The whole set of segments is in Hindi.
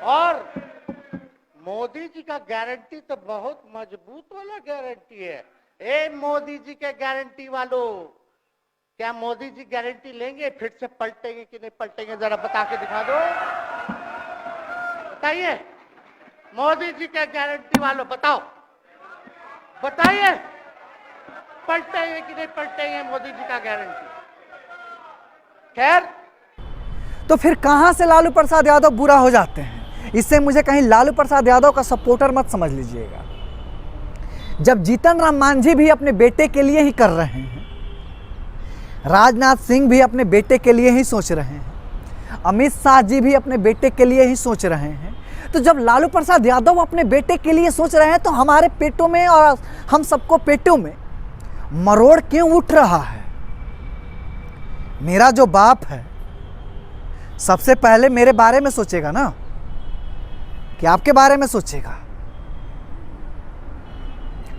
और मोदी जी का गारंटी तो बहुत मजबूत वाला गारंटी है। ए मोदी जी के गारंटी वालों, क्या मोदी जी गारंटी लेंगे फिर से पलटेंगे कि नहीं पलटेंगे? जरा बता के दिखा दो, बताइए। मोदी जी के गारंटी वालों बताओ, बताइए पलटेंगे कि नहीं पलटेंगे मोदी जी का गारंटी? खैर, तो फिर कहां से लालू प्रसाद यादव बुरा हो जाते हैं? इससे मुझे कहीं लालू प्रसाद यादव का सपोर्टर मत समझ लीजिएगा। जब जीतन राम मांझी भी अपने बेटे के लिए ही कर रहे हैं, राजनाथ सिंह भी अपने बेटे के लिए ही सोच रहे हैं, अमित शाह जी भी अपने बेटे के लिए ही सोच रहे हैं, तो जब लालू प्रसाद यादव अपने बेटे के लिए सोच रहे हैं तो हमारे पेटों में और हम सबको पेटों में मरोड़ क्यों उठ रहा है? मेरा जो बाप है सबसे पहले मेरे बारे में सोचेगा ना, कि आपके बारे में सोचेगा।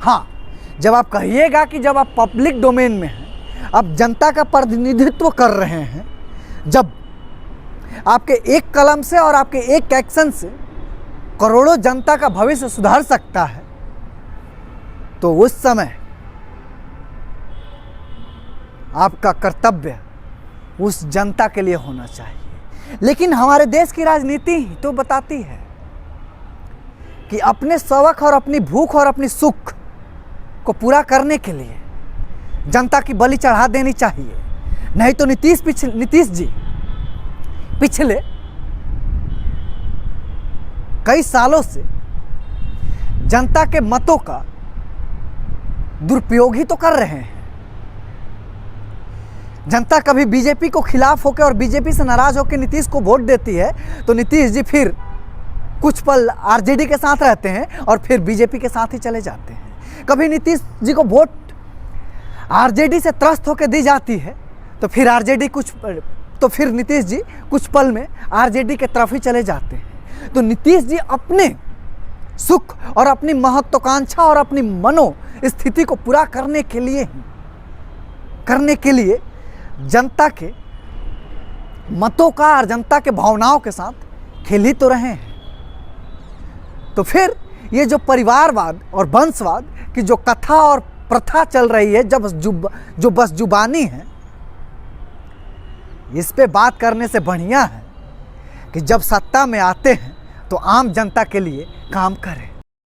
हाँ, जब आप कहिएगा कि जब आप पब्लिक डोमेन में हैं, आप जनता का प्रतिनिधित्व कर रहे हैं, जब आपके एक कलम से और आपके एक एक्शन से करोड़ों जनता का भविष्य सुधर सकता है, तो उस समय आपका कर्तव्य उस जनता के लिए होना चाहिए। लेकिन हमारे देश की राजनीति ही तो बताती है कि अपने शौक और अपनी भूख और अपनी सुख को पूरा करने के लिए जनता की बलि चढ़ा देनी चाहिए। नहीं तो नीतीश जी पिछले कई सालों से जनता के मतों का दुरुपयोग ही तो कर रहे हैं। जनता कभी बीजेपी को खिलाफ होकर और बीजेपी से नाराज होकर नीतीश को वोट देती है, तो नीतीश जी फिर कुछ पल आरजेडी के साथ रहते हैं और फिर बीजेपी के साथ ही चले जाते हैं। कभी नीतीश जी को वोट आरजेडी से त्रस्त होकर दी जाती है, तो फिर नीतीश जी कुछ पल में आरजेडी के तरफ ही चले जाते हैं। तो नीतीश जी अपने सुख और अपनी महत्वाकांक्षा और अपनी मनोस्थिति को पूरा करने के लिए जनता के मतों का और जनता के भावनाओं के साथ खेल ही तो रहे हैं। तो फिर ये जो परिवारवाद और वंशवाद की जो कथा और प्रथा चल रही है, जो बस जुबानी है, इस पे बात करने से बढ़िया है कि जब सत्ता में आते हैं तो आम जनता के लिए काम करें।